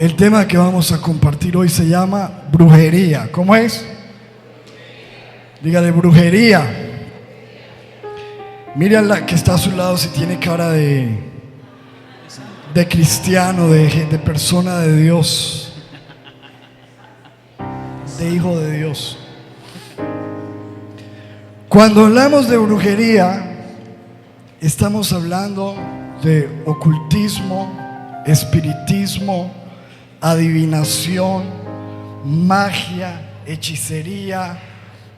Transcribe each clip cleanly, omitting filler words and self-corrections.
El tema que vamos a compartir hoy se llama brujería. ¿Cómo es? Dígale brujería. Mira la que está a su lado si tiene cara de cristiano, de persona de Dios, de hijo de Dios. Cuando hablamos de brujería, estamos hablando de ocultismo, espiritismo, adivinación, magia, hechicería,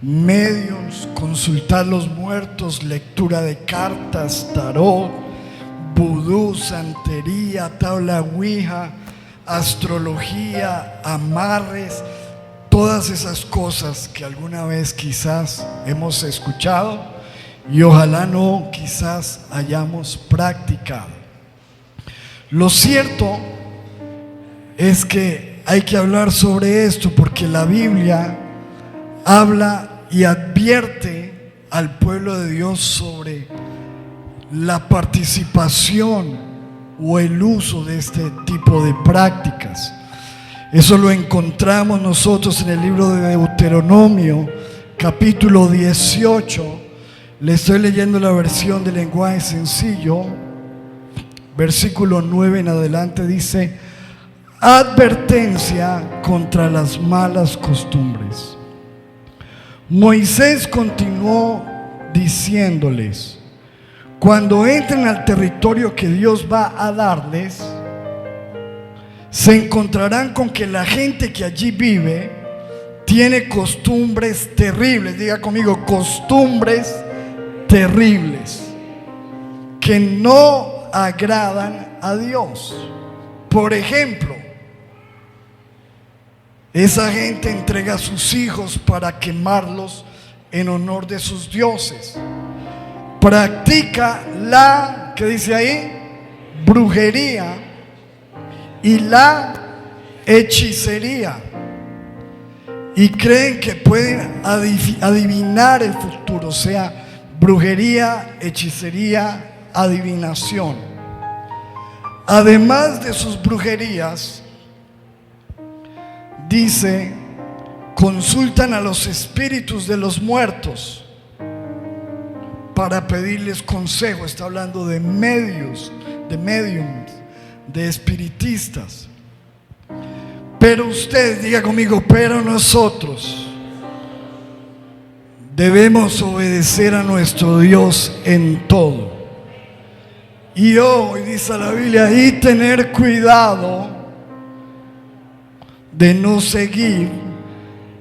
mediums, consultar los muertos, lectura de cartas, tarot, vudú, santería, tabla ouija, astrología, amarres, todas esas cosas que alguna vez quizás hemos escuchado y ojalá no, quizás hayamos practicado. Lo cierto es que hay que hablar sobre esto porque la Biblia habla y advierte al pueblo de Dios sobre la participación o el uso de este tipo de prácticas. Eso lo encontramos nosotros en el libro de Deuteronomio, capítulo 18. Le estoy leyendo la versión de lenguaje sencillo. Versículo 9 en adelante dice: advertencia contra las malas costumbres. Moisés continuó diciéndoles: cuando entren al territorio que Dios va a darles, se encontrarán con que la gente que allí vive tiene costumbres terribles. Diga conmigo, costumbres terribles que no agradan a Dios. Por ejemplo, esa gente entrega a sus hijos para quemarlos en honor de sus dioses. Practica la, ¿qué dice ahí? Brujería y la hechicería. Y creen que pueden adivinar el futuro, o sea, brujería, hechicería, adivinación. Además de sus brujerías, dice, consultan a los espíritus de los muertos para pedirles consejo. Está hablando de mediums, de espiritistas. Pero usted, diga conmigo, pero nosotros debemos obedecer a nuestro Dios en todo. Y hoy dice la Biblia, y tener cuidado de no seguir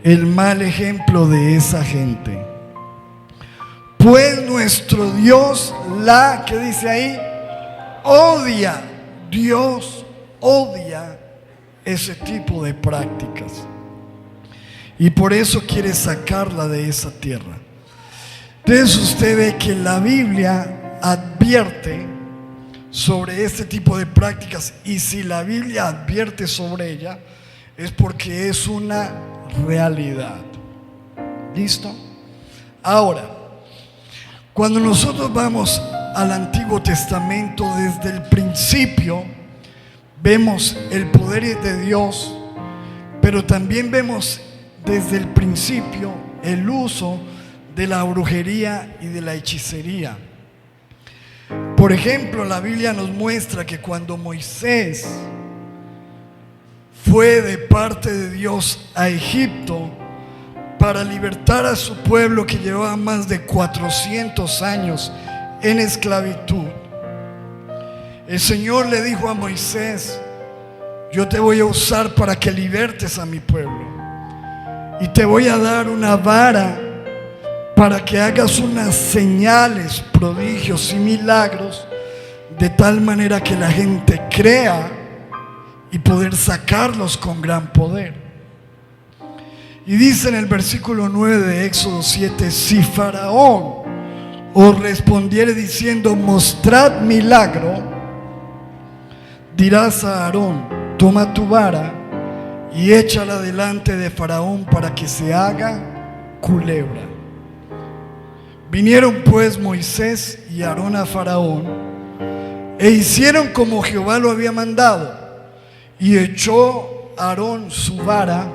el mal ejemplo de esa gente. Pues nuestro Dios, ¿qué dice ahí? Odia. Dios odia ese tipo de prácticas. Y por eso quiere sacarla de esa tierra. Entonces usted ve que la Biblia advierte sobre este tipo de prácticas. Y si la Biblia advierte sobre ella, es porque es una realidad. ¿Listo? Ahora, cuando nosotros vamos al Antiguo Testamento, desde el principio vemos el poder de Dios, pero también vemos desde el principio el uso de la brujería y de la hechicería. Por ejemplo, la Biblia nos muestra que cuando Moisés fue de parte de Dios a Egipto para libertar a su pueblo que llevaba más de 400 años en esclavitud, el Señor le dijo a Moisés: yo te voy a usar para que libertes a mi pueblo, y te voy a dar una vara para que hagas unas señales, prodigios y milagros, de tal manera que la gente crea y poder sacarlos con gran poder. Y dice en el versículo 9 de Éxodo 7: si Faraón os respondiere diciendo, mostrad milagro, dirás a Aarón: toma tu vara y échala delante de Faraón para que se haga culebra. Vinieron pues Moisés y Aarón a Faraón e hicieron como Jehová lo había mandado. Y echó Aarón su vara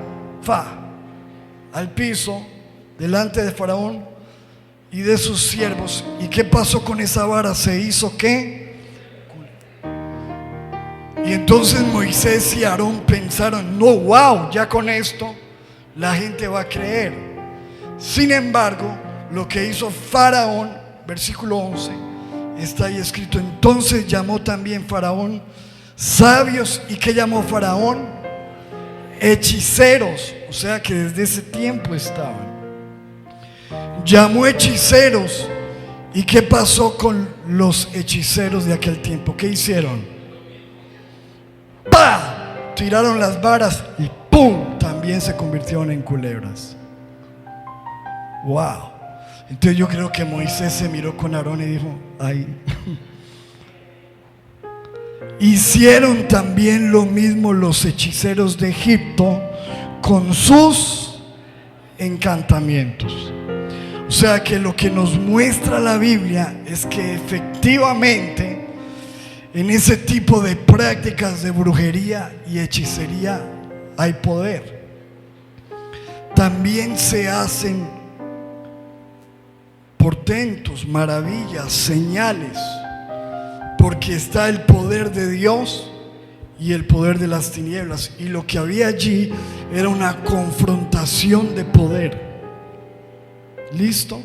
al piso delante de Faraón y de sus siervos. ¿Y qué pasó con esa vara? ¿Se hizo qué? Y entonces Moisés y Aarón pensaron: no, wow, ya con esto la gente va a creer. Sin embargo, lo que hizo Faraón, versículo 11, está ahí escrito: entonces llamó también Faraón sabios. ¿Y qué llamó Faraón? Hechiceros. O sea que desde ese tiempo estaban. Llamó hechiceros. ¿Y qué pasó con los hechiceros de aquel tiempo? ¿Qué hicieron? ¡Pah! Tiraron las varas y ¡pum! También se convirtieron en culebras. ¡Wow! Entonces yo creo que Moisés se miró con Aarón y dijo: ay. Hicieron también lo mismo los hechiceros de Egipto con sus encantamientos. O sea que lo que nos muestra la Biblia es que efectivamente en ese tipo de prácticas de brujería y hechicería hay poder. También se hacen portentos, maravillas, señales, porque está el poder de Dios y el poder de las tinieblas. Y lo que había allí era una confrontación de poder. ¿Listo?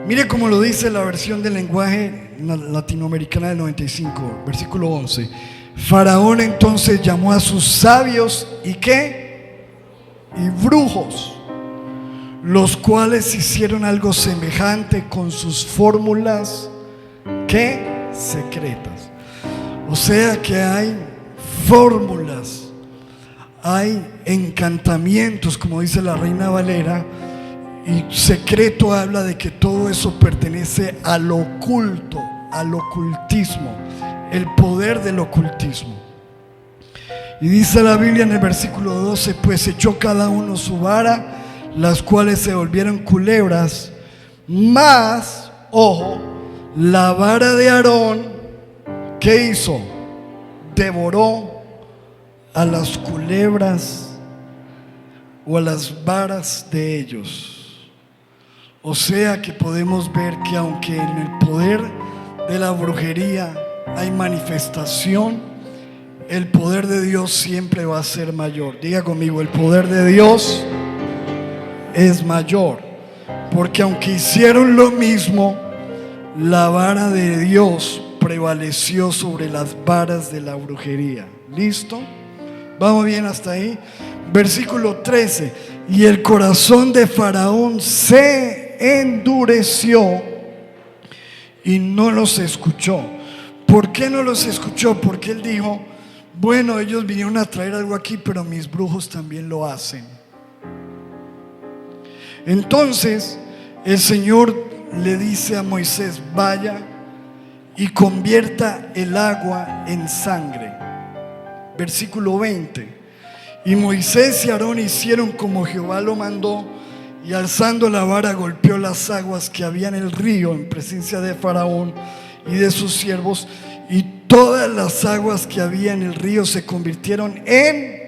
Mire cómo lo dice la versión del lenguaje latinoamericana del 95, versículo 11. Faraón entonces llamó a sus sabios y ¿qué? Y brujos, los cuales hicieron algo semejante con sus fórmulas ¿qué? Secretas. O sea que hay fórmulas, hay encantamientos, como dice la Reina Valera, y secreto habla de que todo eso pertenece al oculto, al ocultismo, el poder del ocultismo. Y dice la Biblia en el versículo 12: pues echó cada uno su vara, las cuales se volvieron culebras, mas, ojo, la vara de Aarón, ¿qué hizo? Devoró a las culebras o a las varas de ellos. O sea que podemos ver que aunque en el poder de la brujería hay manifestación, el poder de Dios siempre va a ser mayor. Diga conmigo: el poder de Dios es mayor. Porque aunque hicieron lo mismo, la vara de Dios prevaleció sobre las varas de la brujería. ¿Listo? ¿Vamos bien hasta ahí? Versículo 13: y el corazón de Faraón se endureció y no los escuchó. ¿Por qué no los escuchó? Porque él dijo: bueno, ellos vinieron a traer algo aquí, pero mis brujos también lo hacen. Entonces el Señor le dice a Moisés: vaya y convierta el agua en sangre. Versículo 20: y Moisés y Aarón hicieron como Jehová lo mandó, y alzando la vara golpeó las aguas que había en el río en presencia de Faraón y de sus siervos, y todas las aguas que había en el río se convirtieron en...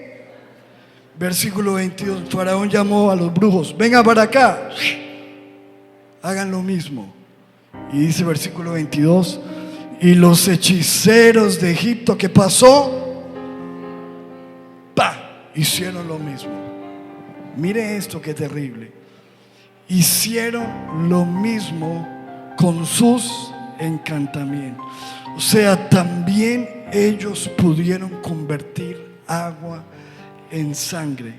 Versículo 22: Faraón llamó a los brujos: vengan para acá, hagan lo mismo. Y dice versículo 22: y los hechiceros de Egipto, ¿qué pasó? Hicieron lo mismo. Mire esto, qué terrible. Hicieron lo mismo con sus encantamientos. O sea, también ellos pudieron convertir agua en sangre.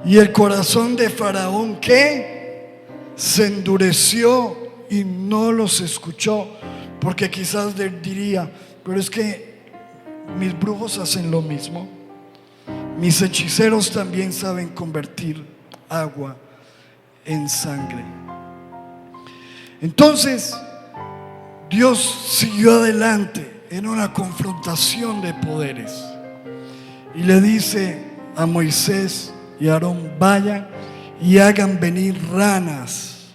Y el corazón de Faraón, ¿qué? Se endureció y no los escuchó. Porque quizás diría: pero es que mis brujos hacen lo mismo, mis hechiceros también saben convertir agua en sangre. Entonces Dios siguió adelante en una confrontación de poderes y le dice a Moisés y a Aarón: vayan y hagan venir ranas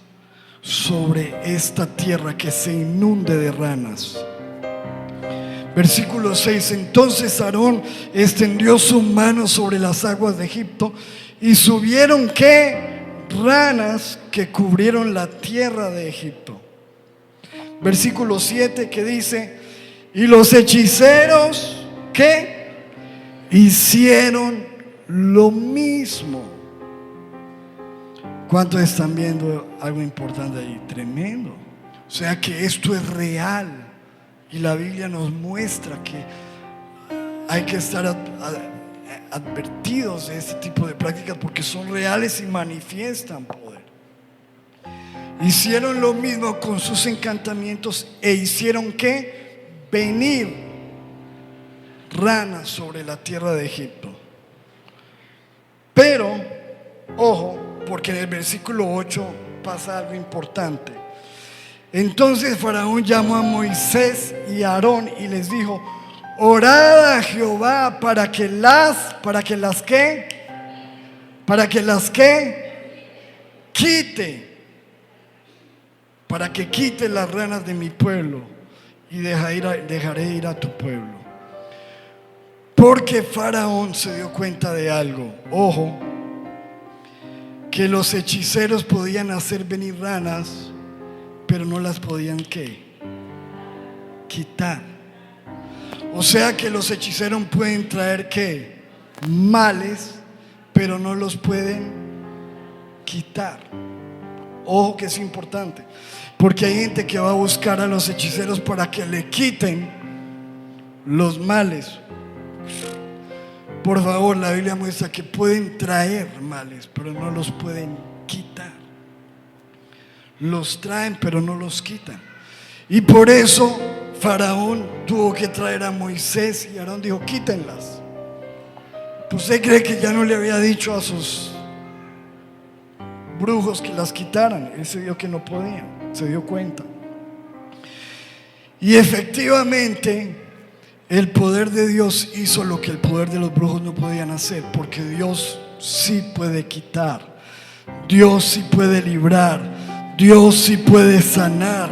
sobre esta tierra, que se inunde de ranas. Versículo 6: entonces Aarón extendió su mano sobre las aguas de Egipto y subieron ¿qué? Ranas que cubrieron la tierra de Egipto. Versículo 7 que dice: y los hechiceros ¿qué? Hicieron lo mismo. ¿Cuántos están viendo algo importante ahí? Tremendo. O sea que esto es real y la Biblia nos muestra que hay que estar advertidos de este tipo de prácticas porque son reales y manifiestan poder. Hicieron lo mismo con sus encantamientos e hicieron ¿qué? Venir ranas sobre la tierra de Egipto. Pero, ojo, porque en el versículo 8 pasa algo importante. Entonces Faraón llamó a Moisés y a Aarón y les dijo: orad a Jehová para que las quite, para que quite las ranas de mi pueblo y dejaré ir a tu pueblo. Porque Faraón se dio cuenta de algo, ojo, que los hechiceros podían hacer venir ranas, pero no las podían ¿qué? Quitar. O sea que los hechiceros pueden traer ¿qué? Males, pero no los pueden quitar. Ojo que es importante, porque hay gente que va a buscar a los hechiceros para que le quiten los males. Por favor, la Biblia muestra que pueden traer males, pero no los pueden quitar. Los traen, pero no los quitan. Y por eso Faraón tuvo que traer a Moisés y Aarón dijo: quítenlas. ¿Usted cree que ya no le había dicho a sus brujos que las quitaran? Él se dio que no podían, se dio cuenta. Y efectivamente el poder de Dios hizo lo que el poder de los brujos no podían hacer, porque Dios sí puede quitar, Dios sí puede librar, Dios sí puede sanar.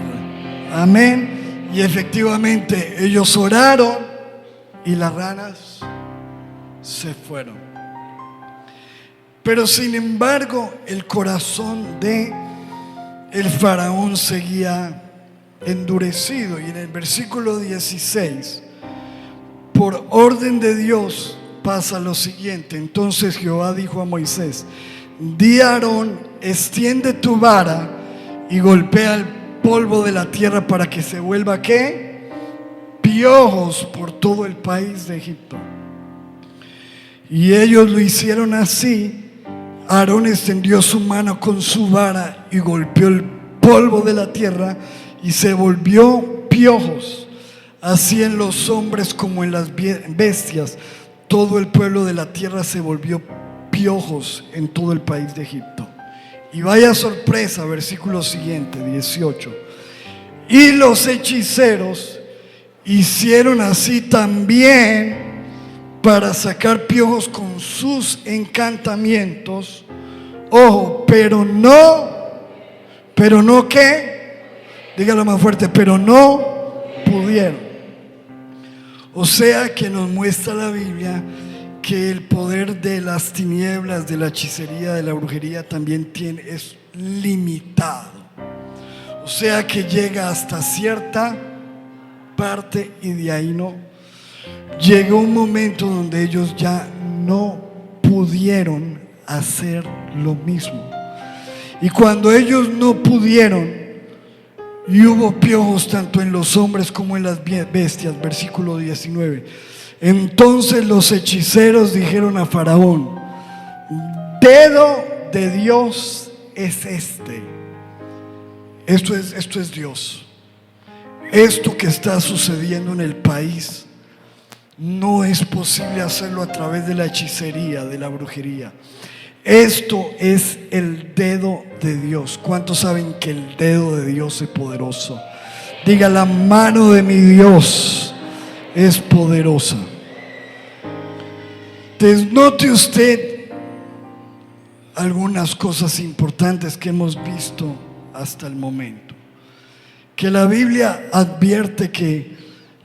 Amén. Y efectivamente ellos oraron y las ranas se fueron. Pero sin embargo el corazón de el faraón seguía endurecido. Y en el versículo 16, por orden de Dios, pasa lo siguiente: entonces Jehová dijo a Moisés: di a Aarón, extiende tu vara y golpea el polvo de la tierra para que se vuelva ¿qué? Piojos por todo el país de Egipto. Y ellos lo hicieron así. Aarón extendió su mano con su vara y golpeó el polvo de la tierra y se volvió piojos, así en los hombres como en las bestias. Todo el pueblo de la tierra se volvió piojos en todo el país de Egipto. Y vaya sorpresa, versículo siguiente, 18. Y los hechiceros hicieron así también para sacar piojos con sus encantamientos. Ojo, pero no ¿qué? Dígalo más fuerte: pero no pudieron. O sea que nos muestra la Biblia que el poder de las tinieblas, de la hechicería, de la brujería también es limitado. O sea que llega hasta cierta parte y de ahí no. Llegó un momento donde ellos ya no pudieron hacer lo mismo. Y cuando ellos no pudieron, y hubo piojos tanto en los hombres como en las bestias, versículo 19, entonces los hechiceros dijeron a Faraón: dedo de Dios es este. Esto es Dios. Esto que está sucediendo en el país no es posible hacerlo a través de la hechicería, de la brujería. Esto es el dedo de Dios. ¿Cuántos saben que el dedo de Dios es poderoso? Diga: la mano de mi Dios es poderosa. Entonces, note usted algunas cosas importantes que hemos visto hasta el momento. Que la Biblia advierte que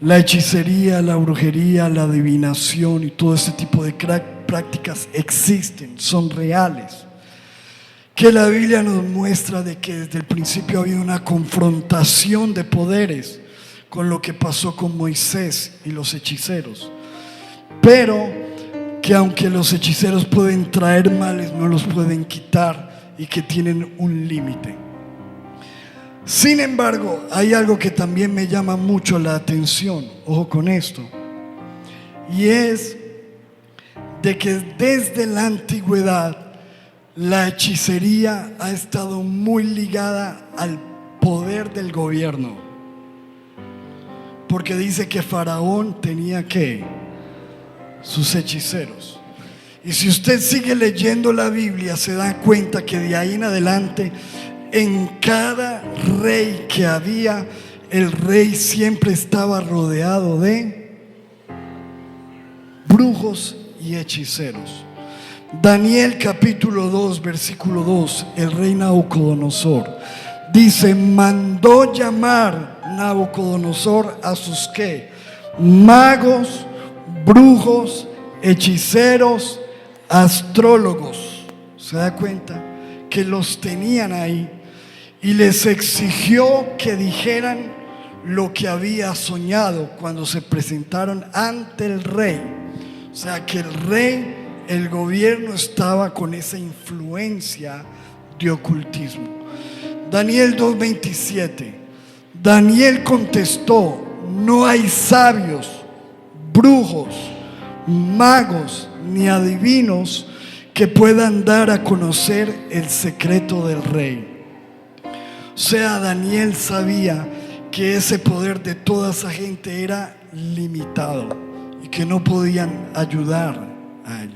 La hechicería, la brujería, la adivinación y todo ese tipo de prácticas existen, son reales. Que la Biblia nos muestra de que desde el principio ha habido una confrontación de poderes con lo que pasó con Moisés y los hechiceros. Pero que aunque los hechiceros pueden traer males, no los pueden quitar y que tienen un límite. Sin embargo, hay algo que también me llama mucho la atención, ojo con esto, y es de que desde la antigüedad la hechicería ha estado muy ligada al poder del gobierno, porque dice que Faraón tenía que sus hechiceros. Y si usted sigue leyendo la Biblia, se da cuenta que de ahí en adelante, en cada rey que había, el rey siempre estaba rodeado de brujos y hechiceros. Daniel capítulo 2 versículo 2, el rey Nabucodonosor dice: mandó llamar Nabucodonosor a sus ¿qué? Magos, brujos, hechiceros, astrólogos. ¿Se da cuenta? Que los tenían ahí y les exigió que dijeran lo que había soñado cuando se presentaron ante el rey. O sea que el rey, el gobierno estaba con esa influencia de ocultismo. Daniel 2:27. Daniel contestó: no hay sabios, brujos, magos ni adivinos que puedan dar a conocer el secreto del rey. O sea, Daniel sabía que ese poder de toda esa gente era limitado y que no podían ayudar a él.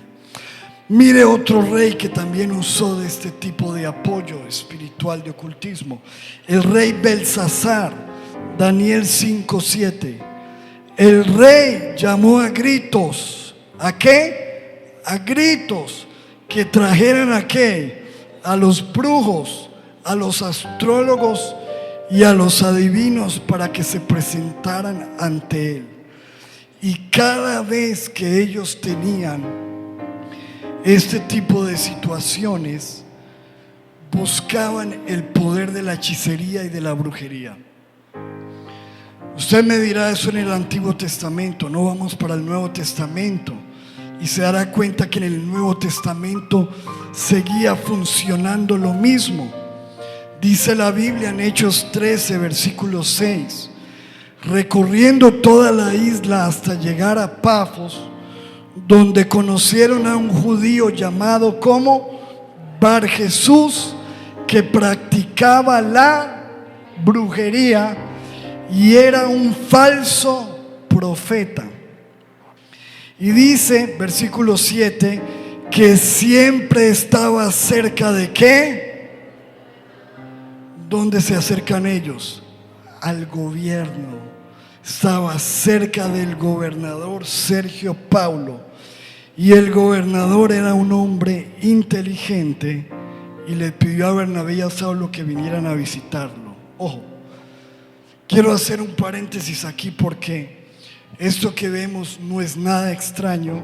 Mire otro rey que también usó de este tipo de apoyo espiritual de ocultismo, el rey Belsasar. Daniel 5:7. El rey llamó a gritos. ¿A qué? A gritos que trajeran a qué? A los brujos, a los astrólogos y a los adivinos para que se presentaran ante él. Y cada vez que ellos tenían este tipo de situaciones, buscaban el poder de la hechicería y de la brujería. Usted me dirá, eso en el Antiguo Testamento. No, vamos para el Nuevo Testamento y se dará cuenta que en el Nuevo Testamento seguía funcionando lo mismo. Dice la Biblia en Hechos 13 versículo 6: recorriendo toda la isla hasta llegar a Pafos, donde conocieron a un judío llamado como Bar Jesús, que practicaba la brujería y era un falso profeta. Y dice, versículo 7, que siempre estaba cerca de ¿qué? ¿Dónde se acercan ellos? Al gobierno. Estaba cerca del gobernador Sergio Paulo, y el gobernador era un hombre inteligente y le pidió a Bernabé y a Saulo que vinieran a visitarlo. Ojo, quiero hacer un paréntesis aquí porque esto que vemos no es nada extraño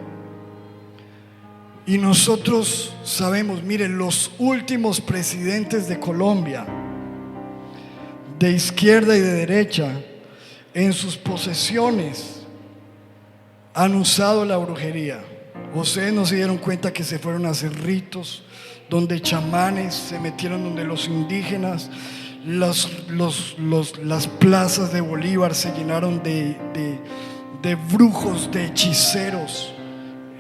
y nosotros sabemos. Miren, los últimos presidentes de Colombia, de izquierda y de derecha, en sus posesiones han usado la brujería. Ustedes no se dieron cuenta que se fueron a hacer ritos donde chamanes se metieron, donde los indígenas, las plazas de Bolívar se llenaron de brujos, de hechiceros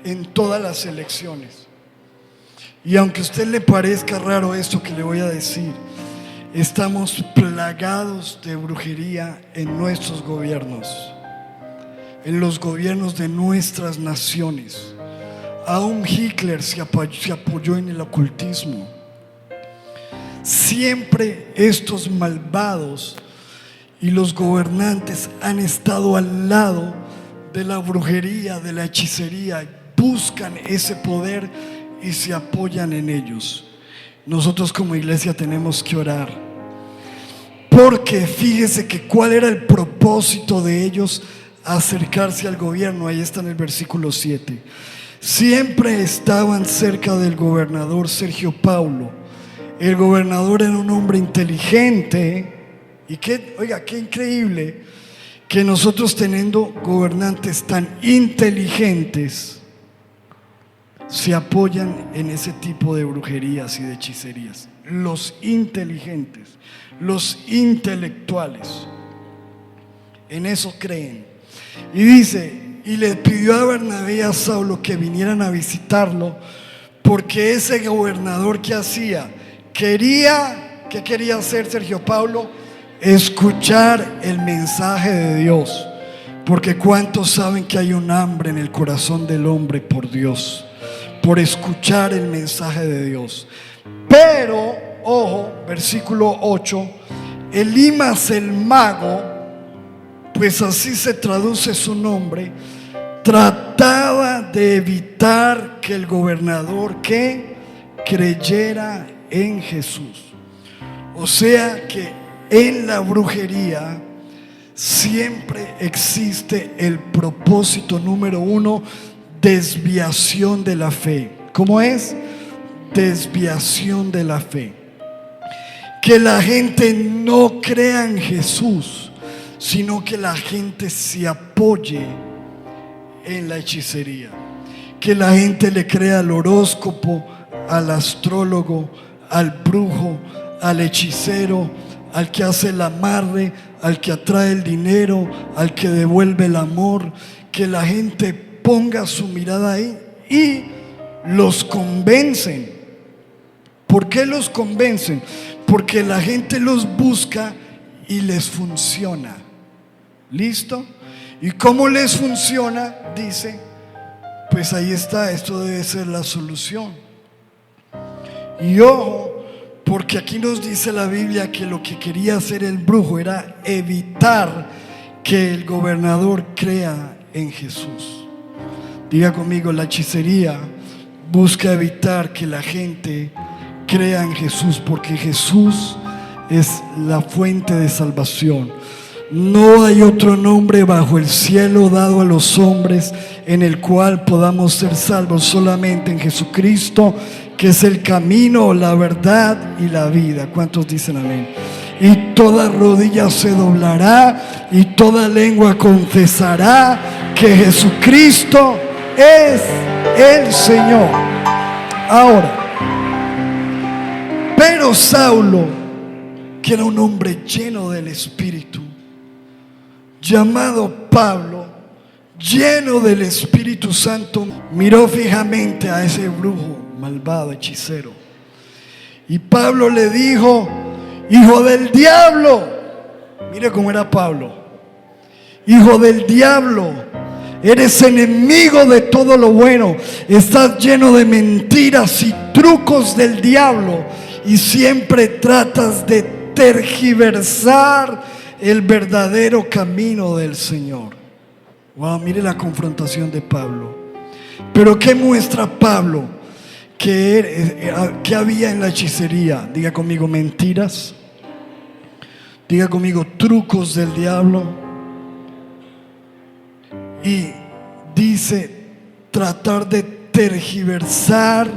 en todas las elecciones. Y aunque a usted le parezca raro esto que le voy a decir, estamos plagados de brujería en nuestros gobiernos, en los gobiernos de nuestras naciones. Aún Hitler se apoyó en el ocultismo. Siempre estos malvados y los gobernantes han estado al lado de la brujería, de la hechicería. Buscan ese poder y se apoyan en ellos. Nosotros como iglesia tenemos que orar, porque fíjese que cuál era el propósito de ellos acercarse al gobierno. Ahí está en el versículo 7. Siempre estaban cerca del gobernador Sergio Paulo. El gobernador era un hombre inteligente. Y oiga, qué increíble que nosotros, teniendo gobernantes tan inteligentes, se apoyan en ese tipo de brujerías y de hechicerías. Los inteligentes, los intelectuales, en eso creen. Y dice, y le pidió a Bernabé y a Saulo que vinieran a visitarlo, porque ese gobernador, ¿qué hacía? ¿Qué quería hacer Sergio Paulo? Escuchar el mensaje de Dios. Porque ¿cuántos saben que hay un hambre en el corazón del hombre por Dios? Por escuchar el mensaje de Dios. Pero, ojo, versículo 8, Elimas el mago, pues así se traduce su nombre, trataba de evitar que el gobernador creyera en Jesús. O sea que en la brujería siempre existe el propósito número uno: desviación de la fe. ¿Cómo es? Desviación de la fe. Que la gente no crea en Jesús, sino que la gente se apoye en la hechicería. Que la gente le crea al horóscopo, al astrólogo, al brujo, al hechicero, al que hace el amarre, al que atrae el dinero, al que devuelve el amor. Que la gente ponga su mirada ahí y los convencen. ¿Por qué los convencen? Porque la gente los busca y les funciona. ¿Listo? ¿Y cómo les funciona? Dice, pues ahí está, esto debe ser la solución. Y ojo, porque aquí nos dice la Biblia que lo que quería hacer el brujo era evitar que el gobernador crea en Jesús. Diga conmigo, la hechicería busca evitar que la gente crea en Jesús, porque Jesús es la fuente de salvación. No hay otro nombre bajo el cielo dado a los hombres en el cual podamos ser salvos, solamente en Jesucristo, que es el camino, la verdad y la vida. ¿Cuántos dicen amén? Y toda rodilla se doblará y toda lengua confesará que Jesucristo es el Señor. Ahora, pero Saulo, que era un hombre lleno del Espíritu, llamado Pablo, lleno del Espíritu Santo, miró fijamente a ese brujo malvado, hechicero. Y Pablo le dijo: hijo del diablo. Mire cómo era Pablo. Hijo del diablo, eres enemigo de todo lo bueno. Estás lleno de mentiras y trucos del diablo, y siempre tratas de tergiversar el verdadero camino del Señor. Wow, mire la confrontación de Pablo. Pero ¿qué muestra Pablo? ¿Qué había en la hechicería? Diga conmigo, mentiras. Diga conmigo, trucos del diablo. Y dice, tratar de tergiversar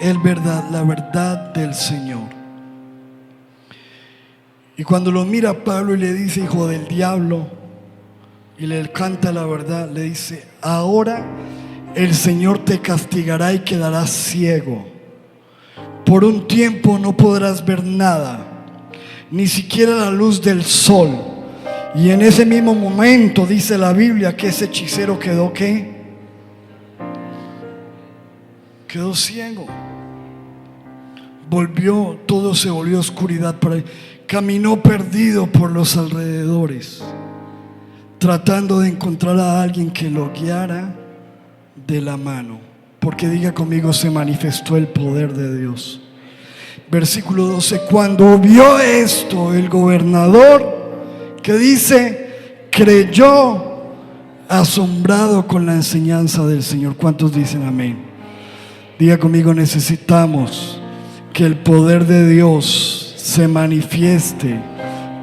la verdad del Señor. Y cuando lo mira Pablo y le dice hijo del diablo, y le canta la verdad, le dice: ahora el Señor te castigará y quedarás ciego. Por un tiempo no podrás ver nada, ni siquiera la luz del sol. Y en ese mismo momento dice la Biblia que ese hechicero quedó ¿qué? Quedó ciego. Todo se volvió oscuridad para él. Caminó perdido por los alrededores, tratando de encontrar a alguien que lo guiara de la mano. Porque diga conmigo, se manifestó el poder de Dios. Versículo 12: cuando vio esto, el gobernador, que dice, creyó, asombrado con la enseñanza del Señor. ¿Cuántos dicen amén? Diga conmigo, necesitamos que el poder de Dios se manifieste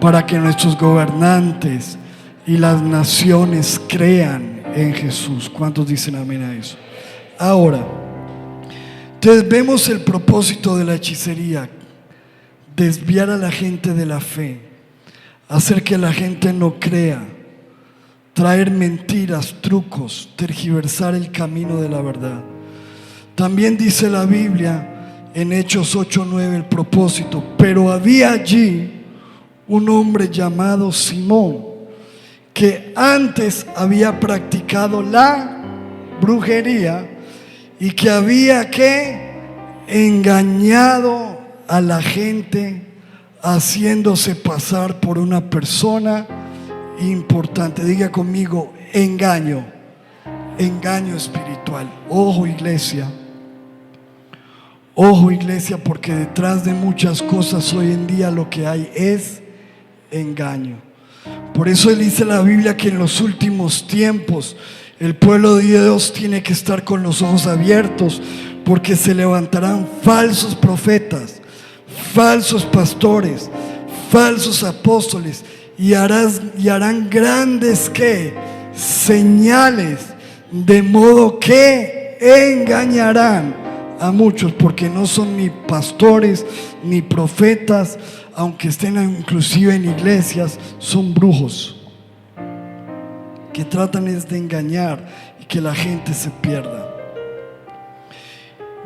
para que nuestros gobernantes y las naciones crean en Jesús. ¿Cuántos dicen amén a eso? Ahora, entonces vemos el propósito de la hechicería: desviar a la gente de la fe, hacer que la gente no crea, traer mentiras, trucos, tergiversar el camino de la verdad. También dice la Biblia en Hechos 8:9 el propósito: pero había allí un hombre llamado Simón, que antes había practicado la brujería y que había engañado a la gente, haciéndose pasar por una persona importante. Diga conmigo: engaño espiritual. Ojo, iglesia, porque detrás de muchas cosas hoy en día lo que hay es engaño. Por eso dice la Biblia que en los últimos tiempos el pueblo de Dios tiene que estar con los ojos abiertos, porque se levantarán falsos profetas, falsos pastores, falsos apóstoles, y harán grandes señales, de modo que engañarán a muchos, porque no son ni pastores ni profetas, aunque estén inclusive en iglesias, son brujos que tratan de engañar y que la gente se pierda.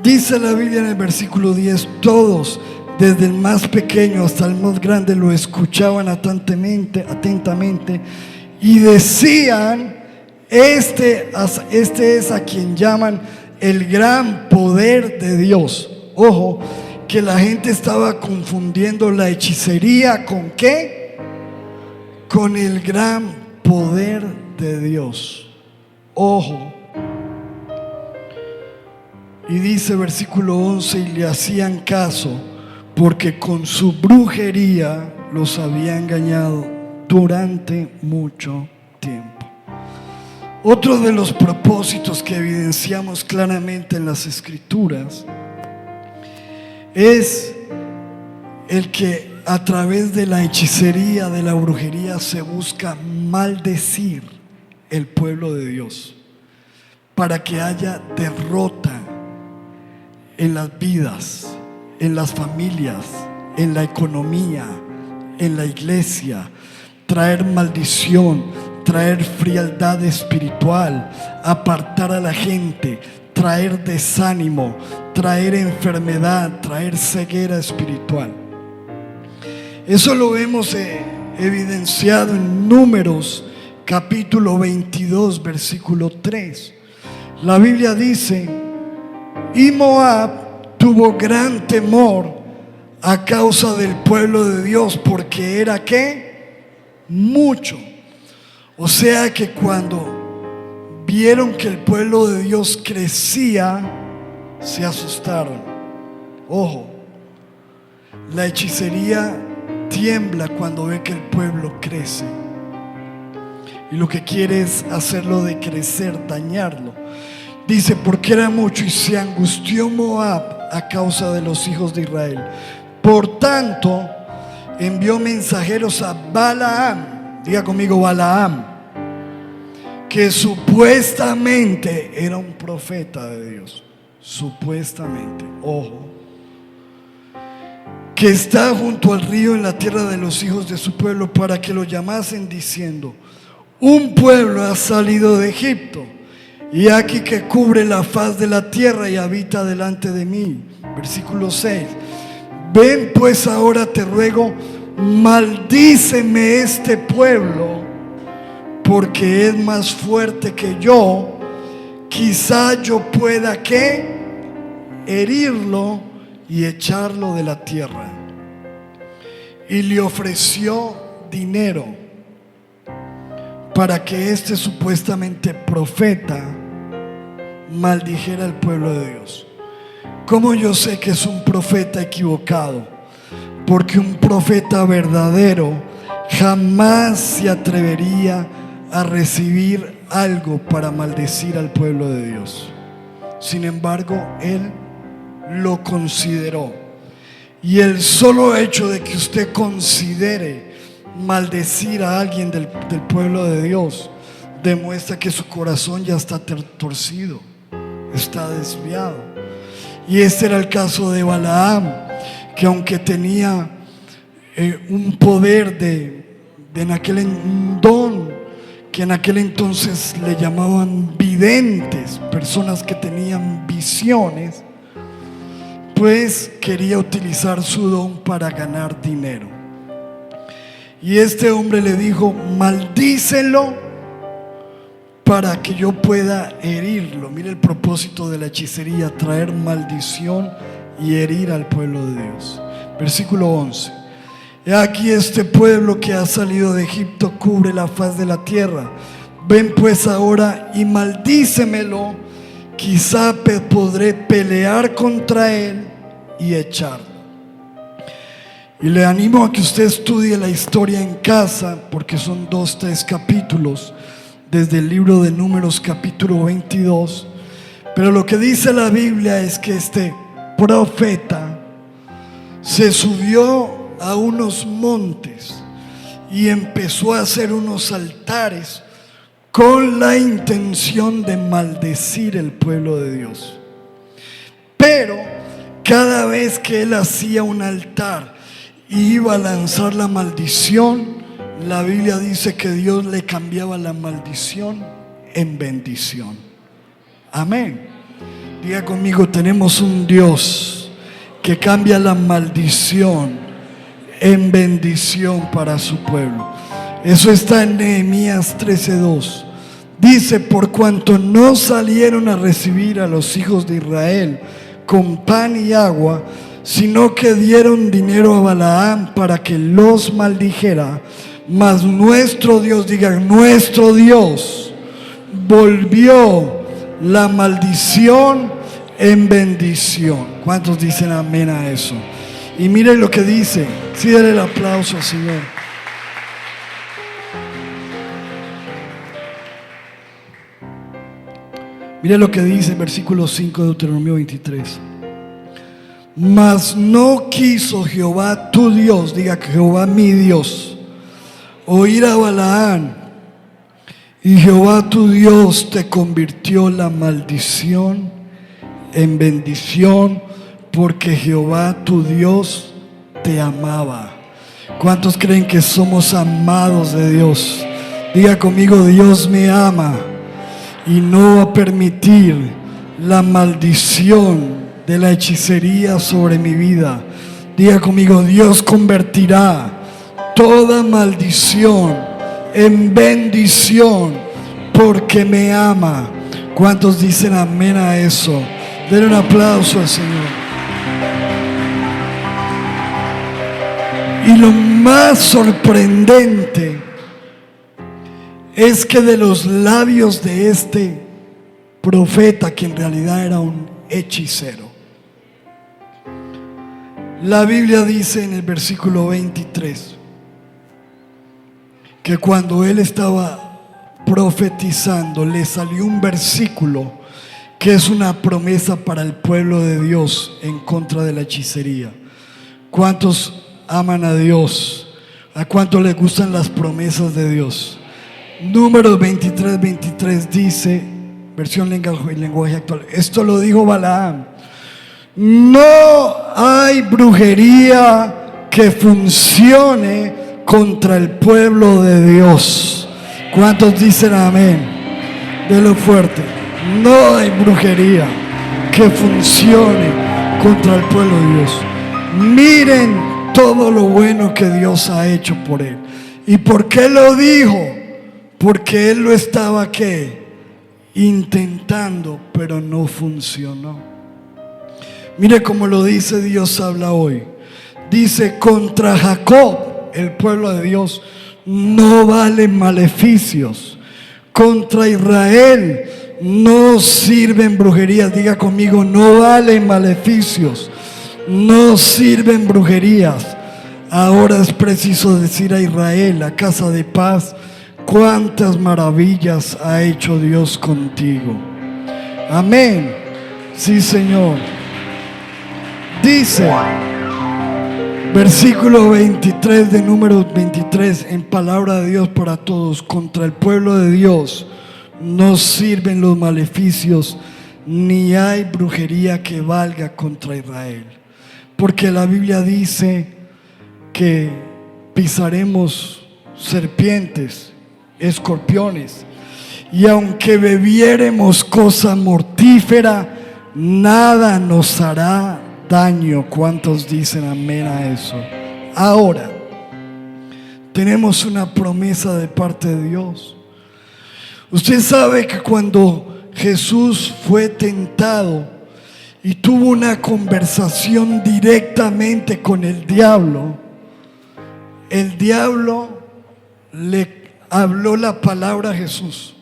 Dice la Biblia en el versículo 10: todos, desde el más pequeño hasta el más grande, lo escuchaban atentamente y decían: este es a quien llaman el gran poder de Dios. Ojo, que la gente estaba confundiendo la hechicería ¿con qué? Con el gran poder de Dios. Ojo. Y dice versículo 11: y le hacían caso, porque con su brujería los había engañado durante mucho tiempo. Otro de los propósitos que evidenciamos claramente en las Escrituras es el que a través de la hechicería, de la brujería, se busca maldecir el pueblo de Dios para que haya derrota en las vidas, en las familias, en la economía, en la iglesia, traer maldición, traer frialdad espiritual, apartar a la gente, traer desánimo, traer enfermedad, traer ceguera espiritual. Eso lo vemos evidenciado en Números capítulo 22 versículo 3. La Biblia dice: y Moab tuvo gran temor a causa del pueblo de Dios, porque era mucho. O sea que cuando vieron que el pueblo de Dios crecía, se asustaron. Ojo, la hechicería tiembla cuando ve que el pueblo crece, y lo que quiere es hacerlo de crecer, dañarlo. Dice: porque era mucho, y se angustió Moab a causa de los hijos de Israel. Por tanto, envió mensajeros a Balaam. Diga conmigo: Balaam, que supuestamente era un profeta de Dios. Supuestamente, ojo, que está junto al río en la tierra de los hijos de su pueblo, para que lo llamasen diciendo: un pueblo ha salido de Egipto, y aquí que cubre la faz de la tierra y habita delante de mí. Versículo 6: ven pues ahora, te ruego, maldíceme este pueblo, porque es más fuerte que yo. Quizá yo pueda herirlo y echarlo de la tierra. Y le ofreció dinero para que este supuestamente profeta maldijera al pueblo de Dios. ¿Cómo yo sé que es un profeta equivocado? Porque un profeta verdadero jamás se atrevería a recibir algo para maldecir al pueblo de Dios. Sin embargo, él lo consideró. Y el solo hecho de que usted considere maldecir a alguien del pueblo de Dios demuestra que su corazón ya está torcido, está desviado. Y este era el caso de Balaam, que aunque tenía un poder un don, que en aquel entonces le llamaban videntes, personas que tenían visiones, pues quería utilizar su don para ganar dinero. Y este hombre le dijo: maldícelo para que yo pueda herirlo. Mire el propósito de la hechicería: traer maldición y herir al pueblo de Dios. Versículo 11: he aquí este pueblo que ha salido de Egipto cubre la faz de la tierra. Ven pues ahora y maldícemelo, quizá podré pelear contra él y echarlo. Y le animo a que usted estudie la historia en casa, porque son 2-3 capítulos desde el libro de Números capítulo 22. Pero lo que dice la Biblia es que este profeta se subió a unos montes y empezó a hacer unos altares con la intención de maldecir el pueblo de Dios. Pero cada vez que él hacía un altar y iba a lanzar la maldición, la Biblia dice que Dios le cambiaba la maldición en bendición. Amén. Diga conmigo: tenemos un Dios que cambia la maldición en bendición para su pueblo. Eso está en Nehemías 13:2. Dice: por cuanto no salieron a recibir a los hijos de Israel con pan y agua, sino que dieron dinero a Balaam para que los maldijera, mas nuestro Dios, digan nuestro Dios, volvió la maldición en bendición. ¿Cuántos dicen amén a eso? Y miren lo que dice. Sí, dale el aplauso al Señor. Miren lo que dice en versículo 5 de Deuteronomio 23. Mas no quiso Jehová tu Dios, diga Jehová mi Dios, oír a Balaam, y Jehová tu Dios te convirtió la maldición en bendición, porque Jehová tu Dios te amaba. ¿Cuántos creen que somos amados de Dios? Diga conmigo: Dios me ama y no va a permitir la maldición de la hechicería sobre mi vida. Diga conmigo: Dios convertirá toda maldición en bendición porque me ama. ¿Cuántos dicen amén a eso? Denle un aplauso al Señor. Y lo más sorprendente es que de los labios de este profeta, que en realidad era un hechicero, la Biblia dice en el versículo 23 que cuando él estaba profetizando le salió un versículo que es una promesa para el pueblo de Dios en contra de la hechicería. ¿Cuántos aman a Dios? ¿A cuántos les gustan las promesas de Dios? Números 23 dice, versión lenguaje actual: esto lo dijo Balaam: no hay brujería que funcione contra el pueblo de Dios. ¿Cuántos dicen amén? Denlo fuerte. No hay brujería que funcione contra el pueblo de Dios. Miren todo lo bueno que Dios ha hecho por él. ¿Y por qué lo dijo? Porque él lo estaba ¿qué? Intentando, pero no funcionó. Mire cómo lo dice Dios habla hoy. Dice: contra Jacob, el pueblo de Dios, no valen maleficios. Contra Israel no sirven brujerías. Diga conmigo: no valen maleficios, no sirven brujerías. Ahora es preciso decir a Israel, la casa de paz: cuántas maravillas ha hecho Dios contigo. Amén. Sí, Señor. Dice: Versículo 23 de Números 23, en palabra de Dios para todos: contra el pueblo de Dios no sirven los maleficios, ni hay brujería que valga contra Israel. Porque la Biblia dice que pisaremos serpientes, escorpiones, y aunque bebiéremos cosa mortífera, nada nos hará daño. ¿Cuántos dicen amén a eso? Ahora, tenemos una promesa de parte de Dios. Usted sabe que cuando Jesús fue tentado y tuvo una conversación directamente con el diablo le habló la palabra a Jesús.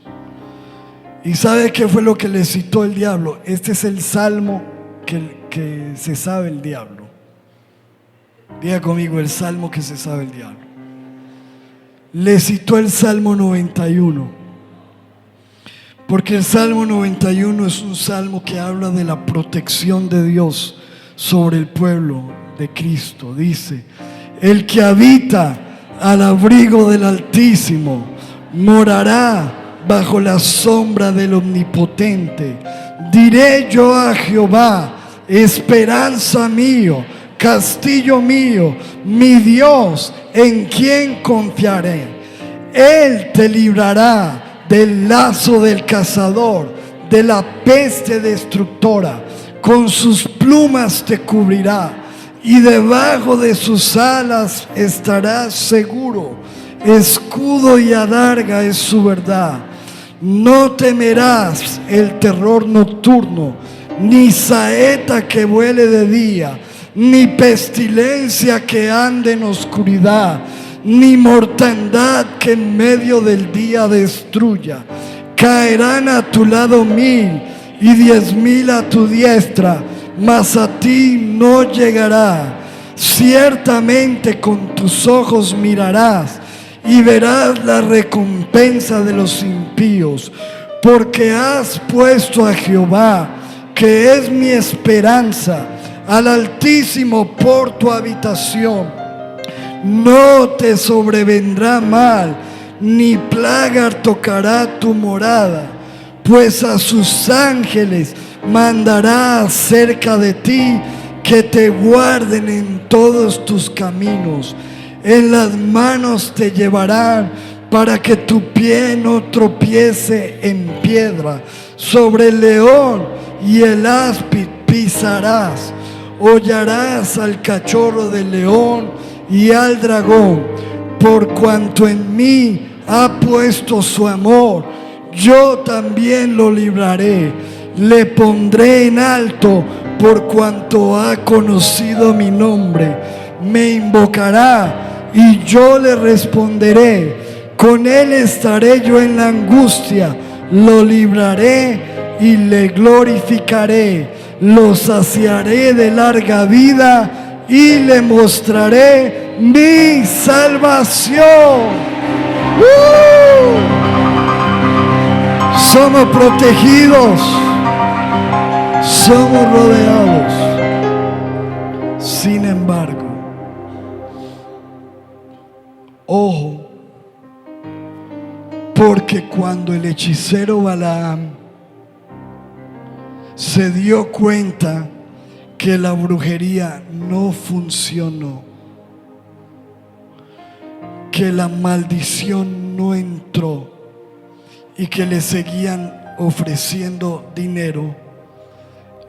¿Y sabe qué fue lo que le citó el diablo? Este es el salmo que se sabe el diablo. Diga conmigo: el salmo que se sabe el diablo. Le citó el Salmo 91, porque el Salmo 91 es un salmo que habla de la protección de Dios sobre el pueblo de Cristo. Dice: el que habita al abrigo del Altísimo morará bajo la sombra del Omnipotente. Diré yo a Jehová: esperanza mío, castillo mío, mi Dios, en quien confiaré. Él te librará del lazo del cazador, de la peste destructora. Con sus plumas te cubrirá, y debajo de sus alas estarás seguro. Escudo y adarga es su verdad. No temerás el terror nocturno, ni saeta que vuele de día, ni pestilencia que ande en oscuridad, ni mortandad que en medio del día destruya. Caerán a tu lado 1000 y 10,000 a tu diestra, mas a ti no llegará. Ciertamente con tus ojos mirarás y verás la recompensa de los impíos, porque has puesto a Jehová, que es mi esperanza, al Altísimo por tu habitación. No te sobrevendrá mal, ni plaga tocará tu morada, pues a sus ángeles mandará acerca de ti, que te guarden en todos tus caminos. En las manos te llevarán, para que tu pie no tropiece en piedra. Sobre el león y el áspid pisarás. Hollarás al cachorro del león y al dragón. Por cuanto en mí ha puesto su amor, yo también lo libraré. Le pondré en alto, por cuanto ha conocido mi nombre. Me invocará y yo le responderé. Con él estaré yo en la angustia. Lo libraré y le glorificaré. Lo saciaré de larga vida y le mostraré mi salvación. Somos protegidos, somos rodeados. Sin embargo, ojo, porque cuando el hechicero Balaam se dio cuenta que la brujería no funcionó, que la maldición no entró y que le seguían ofreciendo dinero,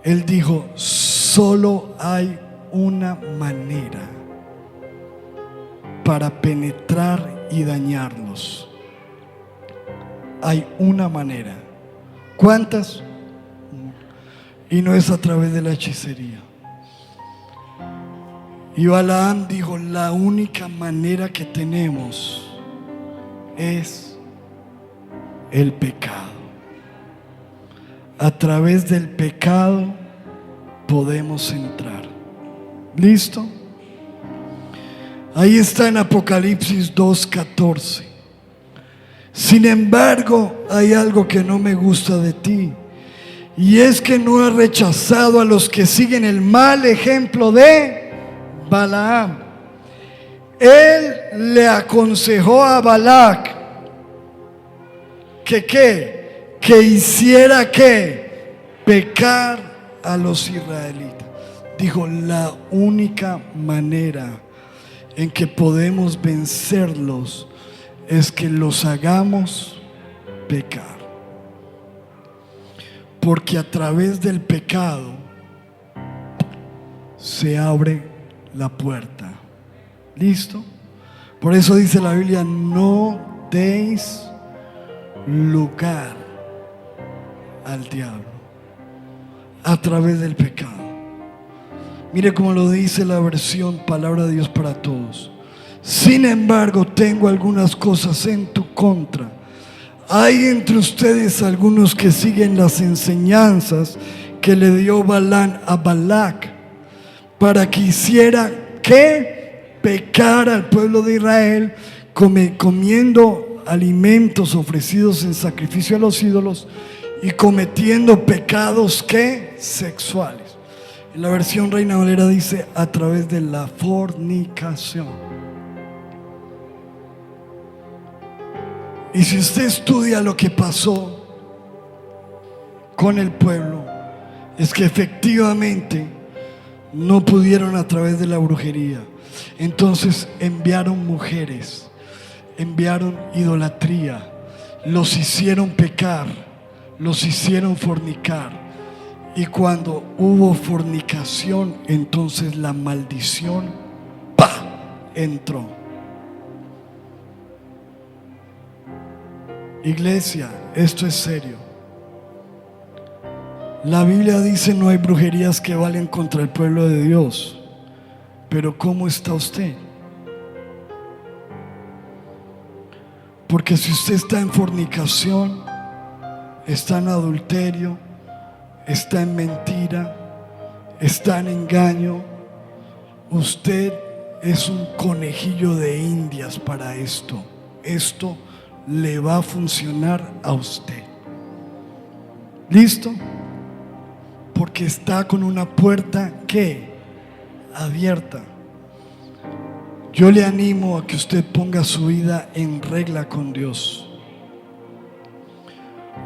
él dijo: solo hay una manera para penetrar y dañarlos. Hay una manera. ¿Cuántas? Y no es a través de la hechicería. Y Balaam dijo: la única manera que tenemos es el pecado. A través del pecado podemos entrar. ¿Listo? Ahí está en Apocalipsis 2:14. Sin embargo, hay algo que no me gusta de ti, y es que no has rechazado a los que siguen el mal ejemplo de Balaam, él le aconsejó a Balac que hiciera pecar a los israelitas. Dijo, la única manera en que podemos vencerlos es que los hagamos pecar, porque a través del pecado se abre la puerta. ¿Listo? Por eso dice la Biblia, no deis lugar al diablo a través del pecado. Mire cómo lo dice la versión Palabra de Dios para Todos. Sin embargo, tengo algunas cosas en tu contra. Hay entre ustedes algunos que siguen las enseñanzas que le dio Balaam a Balac para que hiciera pecar al pueblo de Israel comiendo alimentos ofrecidos en sacrificio a los ídolos y cometiendo pecados sexuales. En la versión Reina Valera dice a través de la fornicación. Y si usted estudia lo que pasó con el pueblo, es que efectivamente no pudieron a través de la brujería. Entonces enviaron mujeres, enviaron idolatría, los hicieron pecar, los hicieron fornicar. Y cuando hubo fornicación, entonces la maldición entró. Iglesia, esto es serio. La Biblia dice no hay brujerías que valen contra el pueblo de Dios. Pero ¿cómo está usted? Porque si usted está en fornicación, está en adulterio, está en mentira, está en engaño, usted es un conejillo de indias para esto. Esto le va a funcionar a usted. ¿Listo? Porque está con una puerta abierta. Yo le animo a que usted ponga su vida en regla con Dios.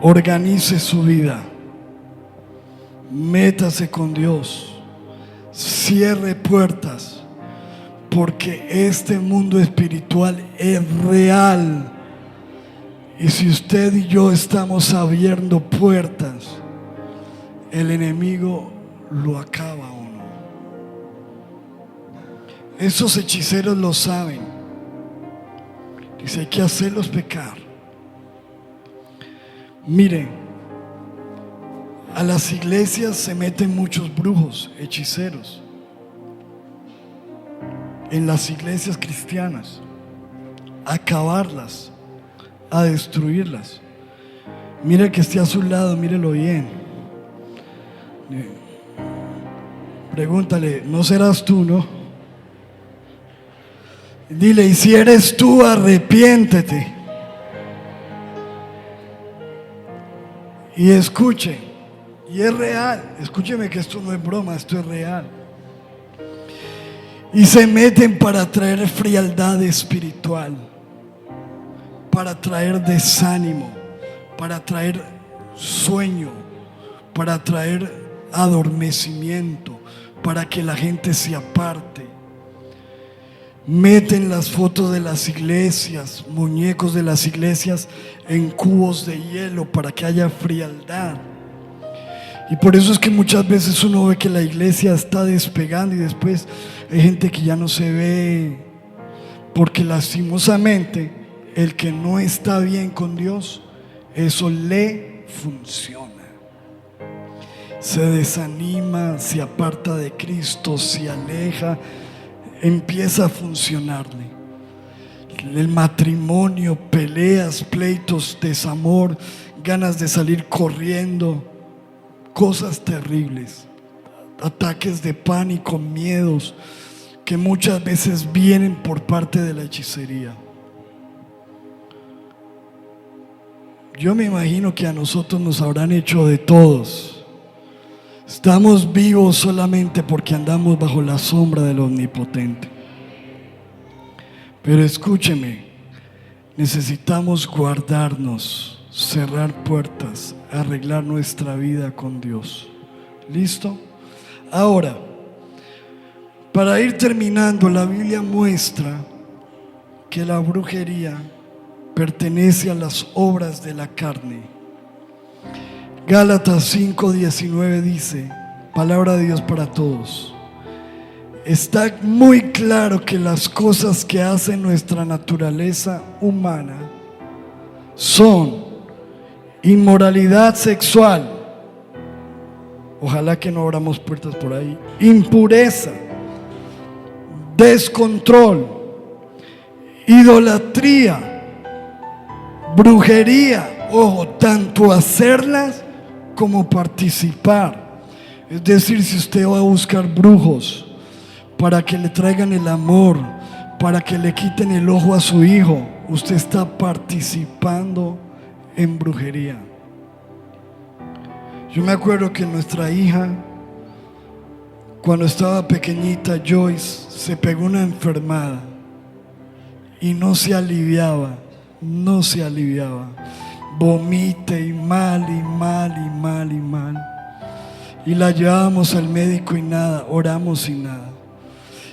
Organice su vida. Métase con Dios. Cierre puertas, porque este mundo espiritual es real. Y si usted y yo estamos abriendo puertas, el enemigo lo acaba a uno. Esos hechiceros lo saben. Dice, hay que hacerlos pecar. Miren, a las iglesias se meten muchos brujos, hechiceros. En las iglesias cristianas, a acabarlas, a destruirlas. Mire que esté a su lado, mírelo bien. Pregúntale, ¿no serás tú, no? Dile, y si eres tú, arrepiéntete. Y escuche, y es real, escúcheme que esto no es broma, esto es real. Y se meten para traer frialdad espiritual, para traer desánimo, para traer sueño, para traer adormecimiento, para que la gente se aparte. Meten las fotos de las iglesias, muñecos de las iglesias en cubos de hielo para que haya frialdad. Y por eso es que muchas veces uno ve que la iglesia está despegando y después hay gente que ya no se ve, porque lastimosamente el que no está bien con Dios, eso le funciona. Se desanima, se aparta de Cristo, se aleja, empieza a funcionarle. El matrimonio, peleas, pleitos, desamor, ganas de salir corriendo, cosas terribles, ataques de pánico, miedos que muchas veces vienen por parte de la hechicería. Yo me imagino que a nosotros nos habrán hecho de todos. Estamos vivos solamente porque andamos bajo la sombra del Omnipotente. Pero escúcheme, necesitamos guardarnos, cerrar puertas, arreglar nuestra vida con Dios. ¿Listo? Ahora, para ir terminando, la Biblia muestra que la brujería pertenece a las obras de la carne. Gálatas 5:19 dice, palabra de Dios para todos: está muy claro que las cosas que hace nuestra naturaleza humana son inmoralidad sexual, ojalá que no abramos puertas por ahí, impureza, descontrol, idolatría, brujería, ojo, tanto hacerlas como participar. Es decir, si usted va a buscar brujos para que le traigan el amor, para que le quiten el ojo a su hijo, usted está participando en brujería. Yo me acuerdo que nuestra hija, cuando estaba pequeñita, Joyce, se pegó una enfermada y no se aliviaba, vomite y mal. Y la llevábamos al médico y nada, oramos y nada.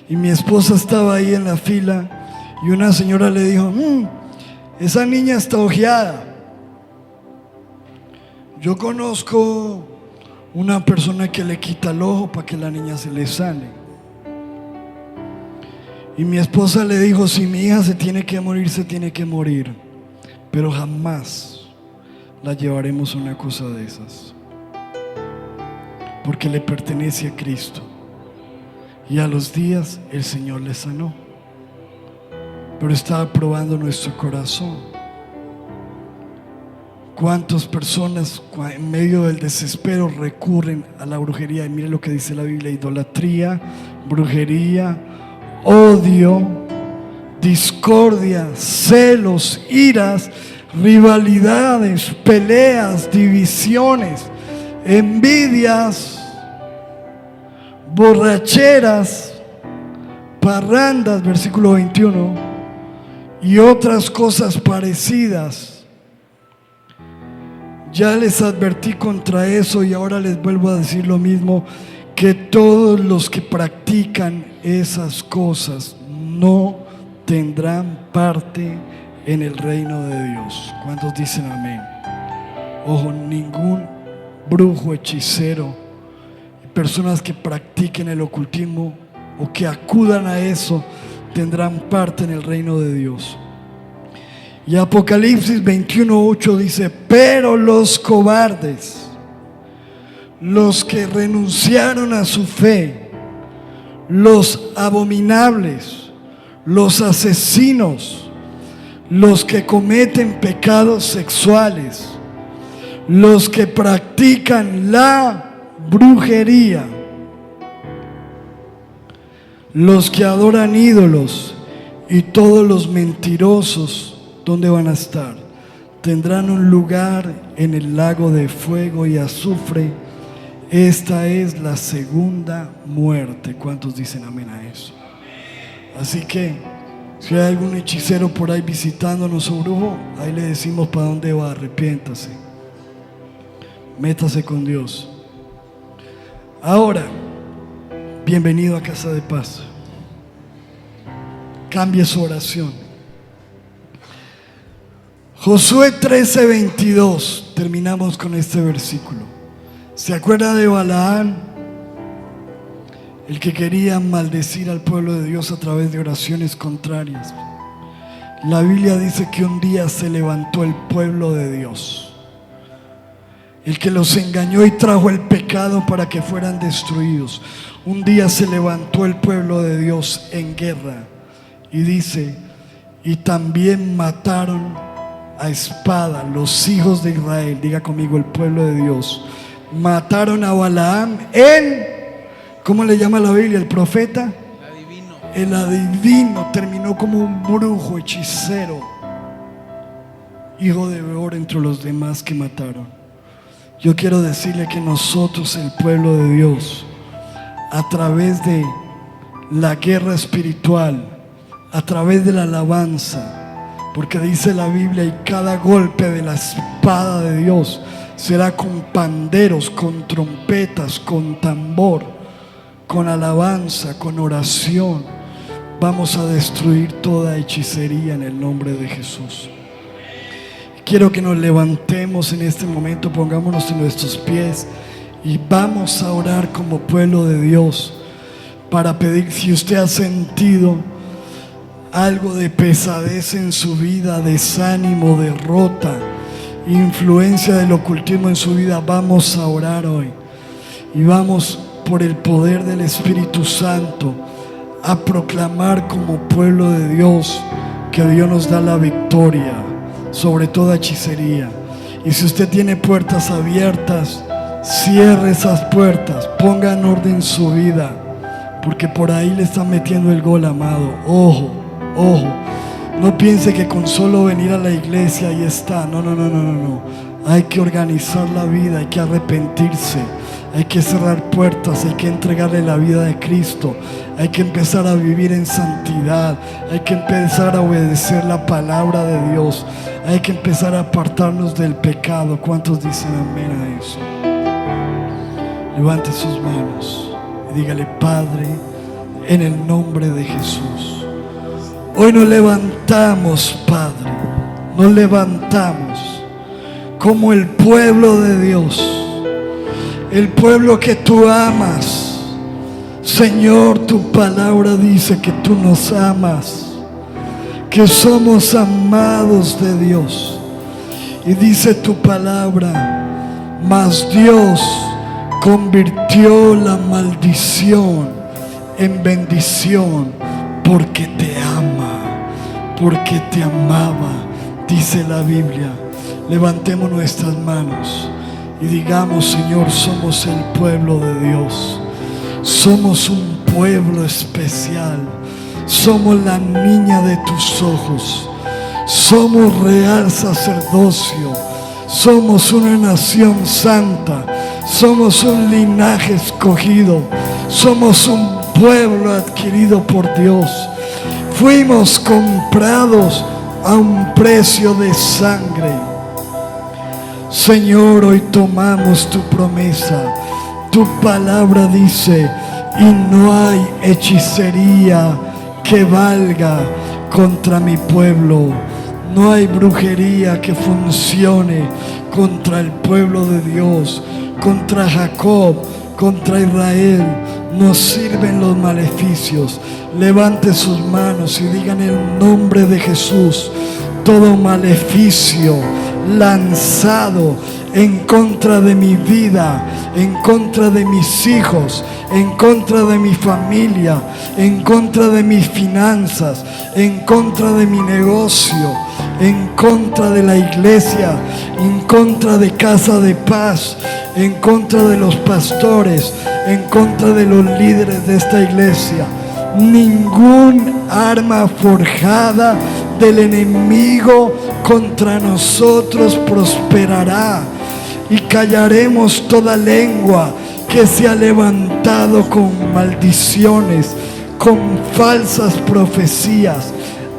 Y mi esposa estaba ahí en la fila y una señora le dijo, esa niña está ojeada. Yo conozco una persona que le quita el ojo para que la niña se le sane. Y mi esposa le dijo, si mi hija se tiene que morir, se tiene que morir, pero jamás la llevaremos a una cosa de esas, porque le pertenece a Cristo. Y a los días el Señor le sanó, pero estaba probando nuestro corazón. ¿Cuántas personas en medio del desespero recurren a la brujería? Y mire lo que dice la Biblia: idolatría, brujería, odio, discordia, celos, iras, rivalidades, peleas, divisiones, envidias, borracheras, parrandas, versículo 21, y otras cosas parecidas. Ya les advertí contra eso y ahora les vuelvo a decir lo mismo, que todos los que practican esas cosas no tendrán parte en el reino de Dios. ¿Cuántos dicen amén? Ojo, ningún brujo, hechicero, personas que practiquen el ocultismo o que acudan a eso tendrán parte en el reino de Dios. Y Apocalipsis 21:8 dice, pero los cobardes, los que renunciaron a su fe, los abominables, los asesinos, los que cometen pecados sexuales, los que practican la brujería, los que adoran ídolos y todos los mentirosos, ¿dónde van a estar? Tendrán un lugar en el lago de fuego y azufre. Esta es la segunda muerte. ¿Cuántos dicen amén a eso? Así que si hay algún hechicero por ahí visitándonos o brujo, ahí le decimos para dónde va. Arrepiéntase, métase con Dios. Ahora, bienvenido a Casa de Paz. Cambie su oración. Josué 13:22, terminamos con este versículo. ¿Se acuerda de Balaán? El que quería maldecir al pueblo de Dios a través de oraciones contrarias. La Biblia dice que un día se levantó el pueblo de Dios, el que los engañó y trajo el pecado para que fueran destruidos. Un día se levantó el pueblo de Dios en guerra y dice, y también mataron a espada los hijos de Israel. Diga conmigo, el pueblo de Dios. Mataron a Balaam, ¿cómo le llama la Biblia? El profeta. El adivino. Terminó como un brujo, hechicero, hijo de Beor entre los demás que mataron. Yo quiero decirle que nosotros, el pueblo de Dios, a través de la guerra espiritual, a través de la alabanza. Porque dice la Biblia, y cada golpe de la espada de Dios será con panderos, con trompetas, con tambor, con alabanza, con oración. Vamos a destruir toda hechicería en el nombre de Jesús. Quiero que nos levantemos en este momento, pongámonos en nuestros pies y vamos a orar como pueblo de Dios para pedir, si usted ha sentido algo de pesadez en su vida, desánimo, derrota, influencia del ocultismo en su vida, vamos a orar hoy y vamos por el poder del Espíritu Santo a proclamar como pueblo de Dios que Dios nos da la victoria sobre toda hechicería. Y si usted tiene puertas abiertas, cierre esas puertas, ponga en orden su vida, porque por ahí le están metiendo el gol, amado. Ojo, ojo, no piense que con solo venir a la iglesia ahí está. No. Hay que organizar la vida, hay que arrepentirse, hay que cerrar puertas, hay que entregarle la vida de Cristo, hay que empezar a vivir en santidad, hay que empezar a obedecer la palabra de Dios, hay que empezar a apartarnos del pecado. ¿Cuántos dicen amén a eso? Levante sus manos y dígale: Padre, en el nombre de Jesús, hoy nos levantamos, Padre, nos levantamos como el pueblo de Dios, el pueblo que tú amas. Señor, tu palabra dice que tú nos amas, que somos amados de Dios. Y dice tu palabra: mas Dios convirtió la maldición en bendición porque te ama, porque te amaba, dice la Biblia. Levantemos nuestras manos y digamos: Señor, somos el pueblo de Dios, somos un pueblo especial, somos la niña de tus ojos, somos real sacerdocio, somos una nación santa, somos un linaje escogido, somos un pueblo adquirido por Dios, fuimos comprados a un precio de sangre. Señor, hoy tomamos tu promesa. Tu palabra dice: y no hay hechicería que valga contra mi pueblo. No hay brujería que funcione contra el pueblo de Dios, contra Jacob, contra Israel. No sirven los maleficios. Levante sus manos y digan: en el nombre de Jesús, todo maleficio lanzado en contra de mi vida, en contra de mis hijos, en contra de mi familia, en contra de mis finanzas, en contra de mi negocio, en contra de la iglesia, en contra de Casa de Paz, en contra de los pastores, en contra de los líderes de esta iglesia. Ningún arma forjada del enemigo contra nosotros prosperará, y callaremos toda lengua que se ha levantado con maldiciones, con falsas profecías.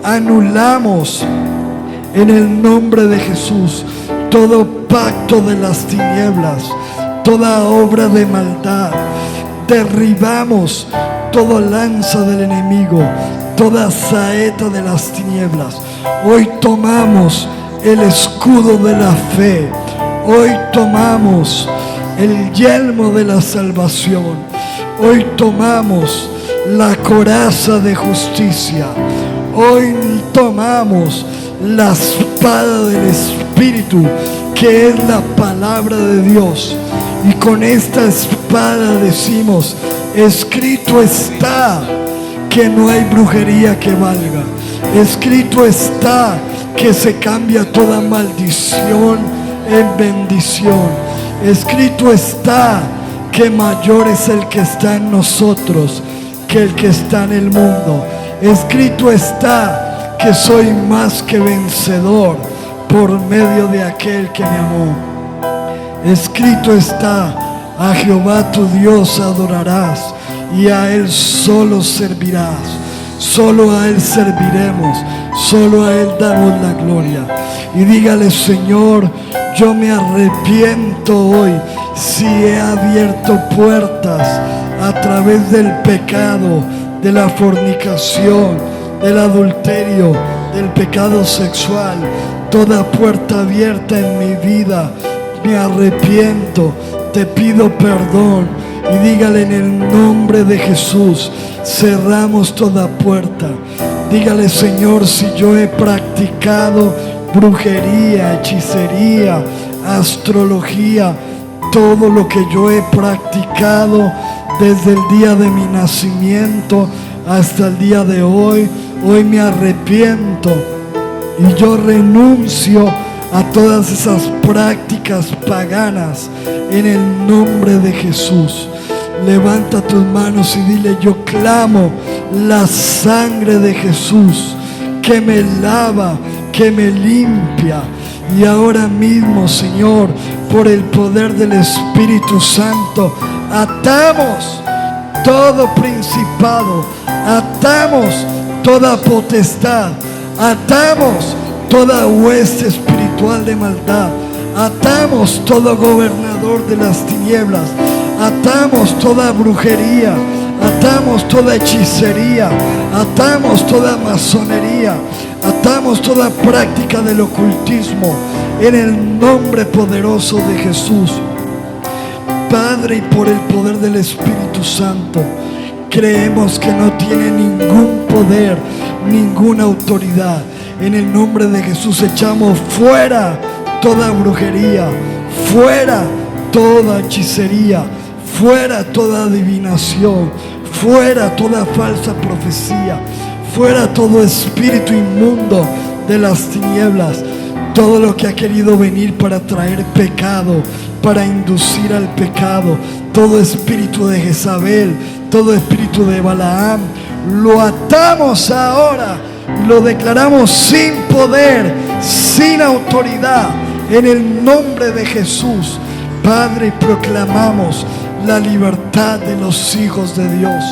Anulamos en el nombre de Jesús todo pacto de las tinieblas, toda obra de maldad. Derribamos toda lanza del enemigo, toda saeta de las tinieblas. Hoy tomamos el escudo de la fe, hoy tomamos el yelmo de la salvación, hoy tomamos la coraza de justicia, hoy tomamos la espada del Espíritu, que es la palabra de Dios, y con esta espada decimos: escrito está que no hay brujería que valga. Escrito está que se cambia toda maldición en bendición. Escrito está que mayor es el que está en nosotros que el que está en el mundo. Escrito está que soy más que vencedor por medio de aquel que me amó. Escrito está: a Jehová tu Dios adorarás y a Él solo servirás. Solo a Él serviremos, solo a Él damos la gloria. Y dígale: Señor, yo me arrepiento hoy si he abierto puertas a través del pecado, de la fornicación, del adulterio, del pecado sexual. Toda puerta abierta en mi vida, me arrepiento, te pido perdón. Y dígale: en el nombre de Jesús cerramos toda puerta. Dígale: Señor, si yo he practicado brujería, hechicería, astrología, todo lo que yo he practicado desde el día de mi nacimiento hasta el día de hoy, hoy me arrepiento y yo renuncio a todas esas prácticas paganas en el nombre de Jesús. Levanta tus manos y dile: yo clamo la sangre de Jesús que me lava, que me limpia. Y ahora mismo, Señor, por el poder del Espíritu Santo, atamos todo principado, atamos toda potestad, atamos toda hueste espiritual de maldad, atamos todo gobernador de las tinieblas, atamos toda brujería, atamos toda hechicería, atamos toda masonería, atamos toda práctica del ocultismo en el nombre poderoso de Jesús. Padre, y por el poder del Espíritu Santo, creemos que no tiene ningún poder, ninguna autoridad. En el nombre de Jesús echamos fuera toda brujería, fuera toda hechicería, fuera toda adivinación, fuera toda falsa profecía, fuera todo espíritu inmundo de las tinieblas, todo lo que ha querido venir para traer pecado, para inducir al pecado, todo espíritu de Jezabel, todo espíritu de Balaam, lo atamos ahora, lo declaramos sin poder, sin autoridad, en el nombre de Jesús. Padre, proclamamos la libertad de los hijos de Dios.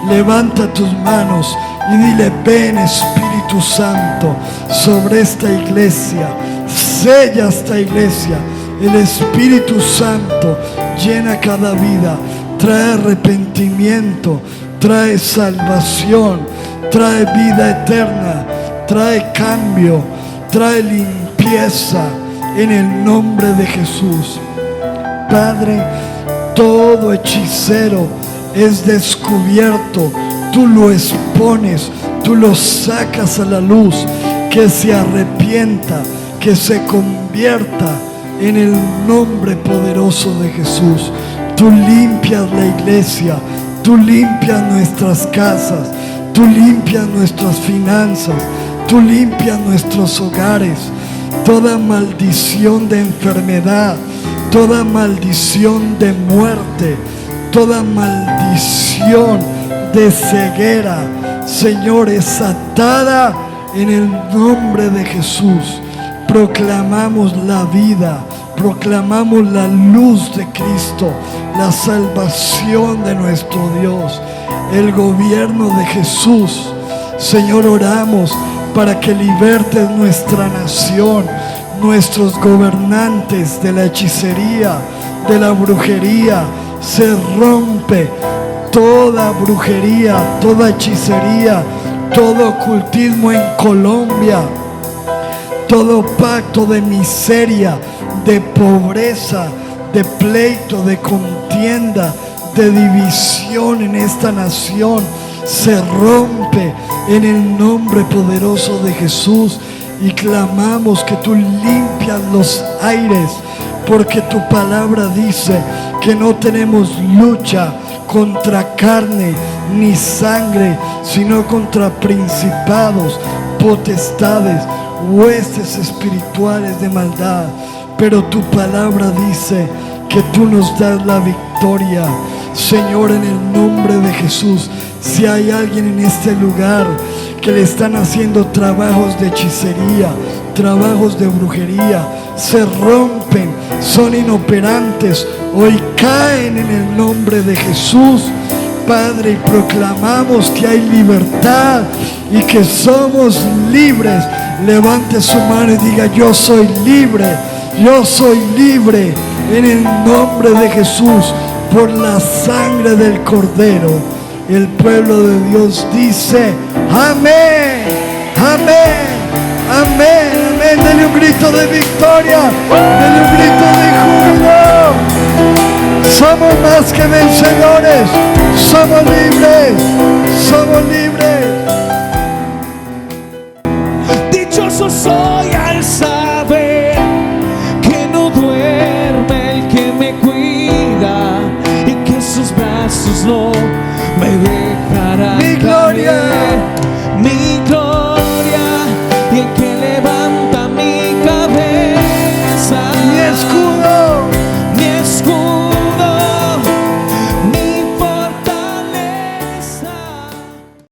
Levanta tus manos y dile: ven, Espíritu Santo, sobre esta iglesia, sella esta iglesia. El Espíritu Santo llena cada vida, trae arrepentimiento, trae salvación, trae vida eterna, trae cambio, trae limpieza en el nombre de Jesús. Padre, todo hechicero es descubierto, tú lo expones, tú lo sacas a la luz, que se arrepienta, que se convierta en el nombre poderoso de Jesús. Tú limpias la iglesia, tú limpias nuestras casas, tú limpias nuestras finanzas, tú limpias nuestros hogares. Toda maldición de enfermedad, toda maldición de muerte, toda maldición de ceguera, Señor, es atada en el nombre de Jesús. Proclamamos la vida, proclamamos la luz de Cristo, la salvación de nuestro Dios, el gobierno de Jesús. Señor, oramos para que libertes nuestra nación, nuestros gobernantes de la hechicería, de la brujería. Se rompe toda brujería, toda hechicería, todo ocultismo en Colombia, todo pacto de miseria, de pobreza, de pleito, de contienda, de división en esta nación, se rompe en el nombre poderoso de Jesús. Y clamamos que tú limpias los aires, porque tu palabra dice que no tenemos lucha contra carne ni sangre, sino contra principados, potestades, huestes espirituales de maldad. Pero tu palabra dice que tú nos das la victoria. Señor, en el nombre de Jesús, si hay alguien en este lugar que le están haciendo trabajos de hechicería, trabajos de brujería, se rompen, son inoperantes, hoy caen en el nombre de Jesús. Padre, y proclamamos que hay libertad y que somos libres. Levante su mano y diga: yo soy libre, yo soy libre en el nombre de Jesús, por la sangre del Cordero. El pueblo de Dios dice: amén, amén, amén, amén. Dele un grito de victoria, dele un grito de júbilo. Somos más que vencedores, somos libres, somos libres. Dichoso soy.